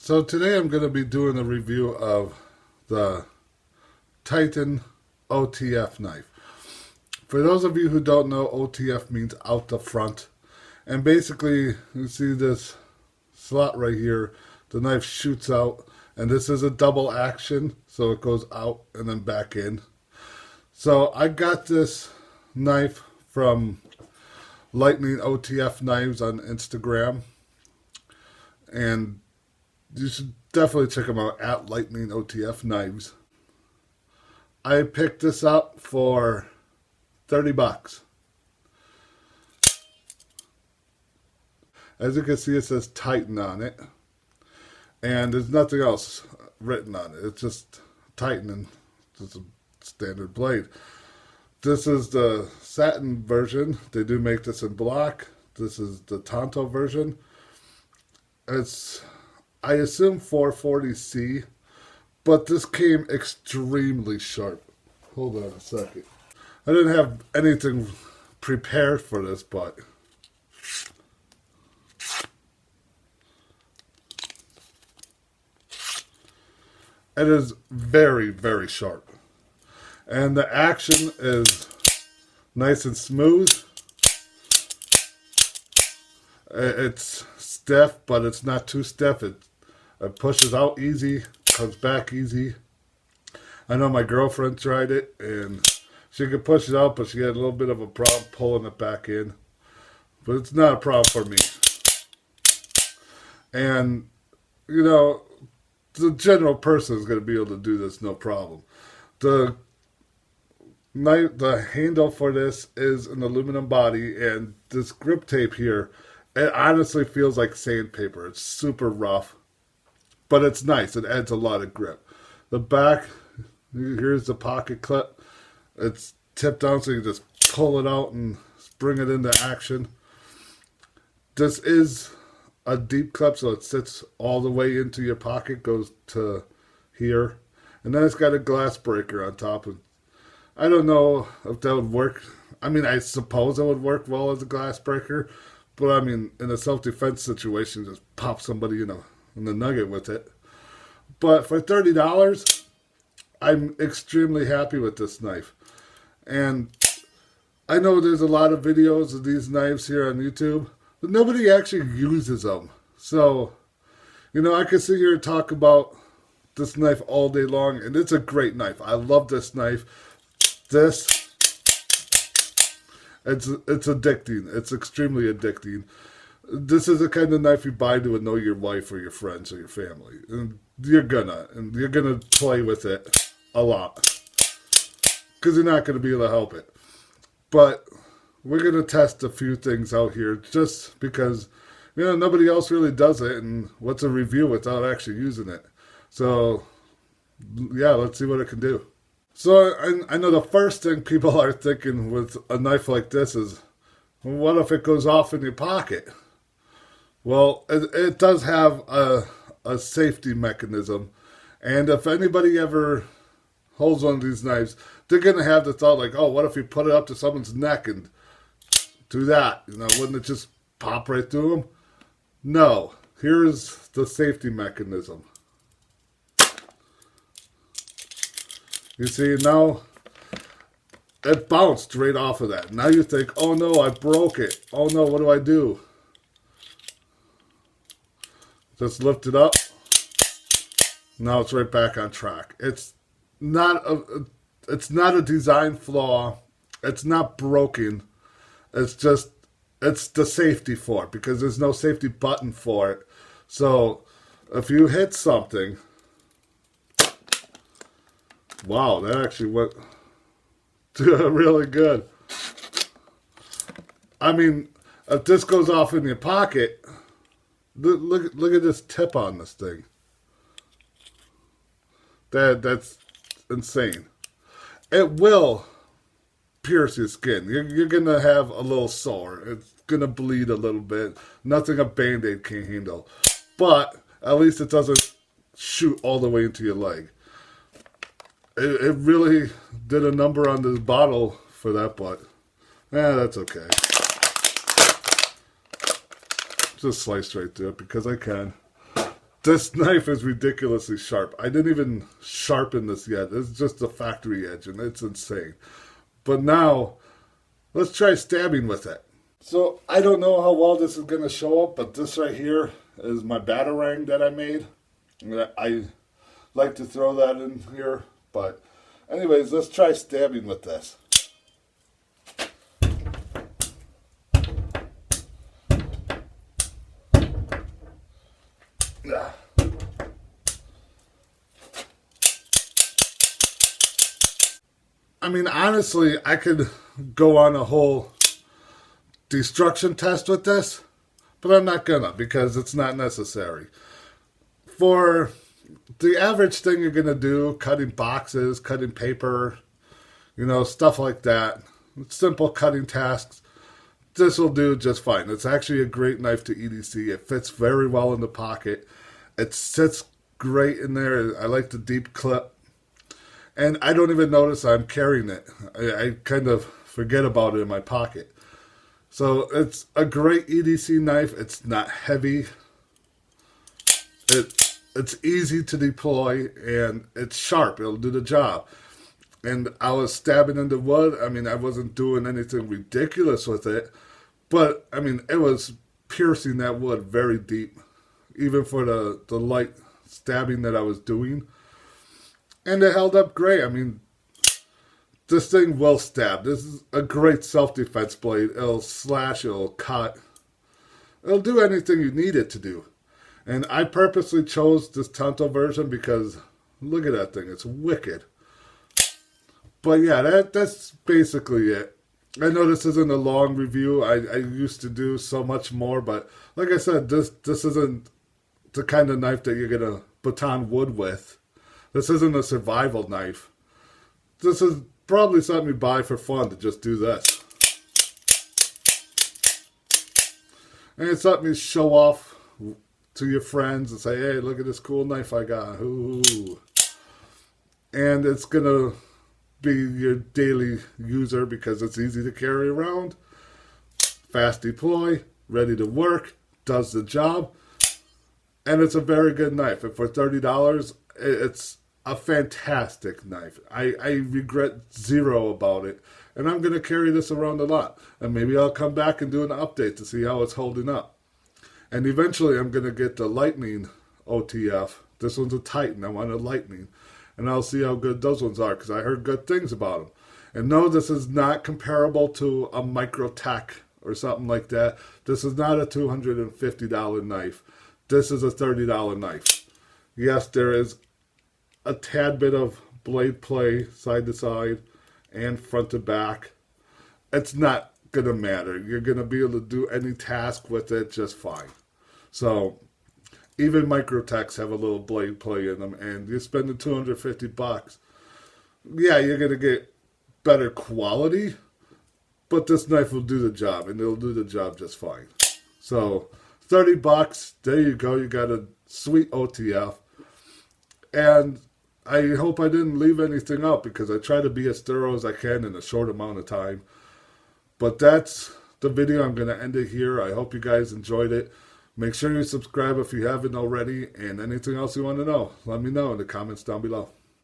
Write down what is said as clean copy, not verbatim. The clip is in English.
So today I'm going to be doing a review of the Titan OTF knife. For those of you who don't know, OTF means out the front. And basically, you see this slot right here, the knife shoots out. And this is a double action, so it goes out and then back in. So I got this knife from Lightning OTF Knives on Instagram. And you should definitely check them out at Lightning OTF Knives. I picked this up for $30. As you can see, it says Titan on it. And there's nothing else written on it. It's just Titan and just a standard blade. This is the satin version. They do make this in black. This is the Tonto version. It's, I assume, 440C, but this came extremely sharp. Hold on a second. I didn't have anything prepared for this, but it is very, very sharp. And the action is nice and smooth. It's stiff, but it's not too stiff. It pushes out easy, comes back easy. I know my girlfriend tried it, and she could push it out, but she had a little bit of a problem pulling it back in. But it's not a problem for me. And, you know, the general person is going to be able to do this no problem. The handle for this is an aluminum body, and this grip tape here, it honestly feels like sandpaper. It's super rough, but it's nice. It adds a lot of grip. The back, here's the pocket clip. It's tipped down so you can just pull it out and bring it into action. This is a deep clip, so it sits all the way into your pocket, goes to here. And then it's got a glass breaker on top. And I don't know if that would work. I mean, I suppose it would work well as a glass breaker. But I mean, in a self-defense situation, just pop somebody in the nugget with it. But for $30, I'm extremely happy with this knife. And I know there's a lot of videos of these knives here on YouTube, but nobody actually uses them. So, you know, I could sit here and talk about this knife all day long, and it's a great knife. I love this knife. It's addicting. It's extremely addicting. This is the kind of knife you buy to annoy your wife or your friends or your family. And you're gonna play with it a lot. Because you're not gonna be able to help it. But we're gonna test a few things out here just because, you know, nobody else really does it, and what's a review without actually using it? So yeah, let's see what it can do. So I know the first thing people are thinking with a knife like this is, well, what if it goes off in your pocket? Well, it does have a safety mechanism. And if anybody ever holds one of these knives, they're going to have the thought like, oh, what if you put it up to someone's neck and do that? You know, wouldn't it just pop right through them? No. Here's the safety mechanism. You see, now it bounced right off of that. Now you think, oh no, I broke it. Oh no, what do I do? Just lift it up. Now it's right back on track. It's not a design flaw. It's not broken. It's just, it's the safety for it, because there's no safety button for it. So if you hit something, wow, that actually went really good. I mean, if this goes off in your pocket, look at this tip on this thing. That's insane. It will pierce your skin. You're going to have a little sore. It's going to bleed a little bit. Nothing a Band-Aid can handle. But at least it doesn't shoot all the way into your leg. It really did a number on this bottle for that, but that's okay. Just slice right through it because I can. This knife is ridiculously sharp. I didn't even sharpen this yet. It's just a factory edge, and it's insane. But now, let's try stabbing with it. So, I don't know how well this is going to show up, but this right here is my batarang that I made. I like to throw that in here, but anyways, let's try stabbing with this. I mean, honestly, I could go on a whole destruction test with this, but I'm not gonna because it's not necessary. For the average thing you're gonna do, cutting boxes, cutting paper, stuff like that, simple cutting tasks, this will do just fine. It's actually a great knife to EDC. It fits very well in the pocket. It sits great in there. I like the deep clip. And I don't even notice I'm carrying it. I kind of forget about it in my pocket. So it's a great EDC knife. It's not heavy. It's easy to deploy, and it's sharp. It'll do the job. And I was stabbing into wood. I mean, I wasn't doing anything ridiculous with it. But, I mean, it was piercing that wood very deep. Even for the light stabbing that I was doing. And it held up great. I mean, this thing will stab. This is a great self-defense blade. It'll slash, it'll cut. It'll do anything you need it to do. And I purposely chose this Tonto version because look at that thing. It's wicked. But yeah, that's basically it. I know this isn't a long review. I used to do so much more. But like I said, this isn't the kind of knife that you're going to baton wood with. This isn't a survival knife. This is probably something you buy for fun to just do this. And it's something you show off to your friends and say, hey, look at this cool knife I got. Ooh. And it's going to be your daily user because it's easy to carry around. Fast deploy, ready to work, does the job. And it's a very good knife. And for $30, it's a fantastic knife. I regret zero about it. And I'm going to carry this around a lot. And maybe I'll come back and do an update to see how it's holding up. And eventually I'm going to get the Lightning OTF. This one's a Titan. I want a Lightning. And I'll see how good those ones are because I heard good things about them. And no, this is not comparable to a Microtech or something like that. This is not a $250 knife. This is a $30 knife. Yes, there is a tad bit of blade play side to side and front to back. It's not going to matter. You're going to be able to do any task with it just fine. So even Microtechs have a little blade play in them, and you're spending $250. Yeah, you're going to get better quality, but this knife will do the job, and it'll do the job just fine. So $30, there you go. You got a sweet OTF. And I hope I didn't leave anything out because I try to be as thorough as I can in a short amount of time. But that's the video. I'm going to end it here. I hope you guys enjoyed it. Make sure you subscribe if you haven't already. And anything else you want to know, let me know in the comments down below.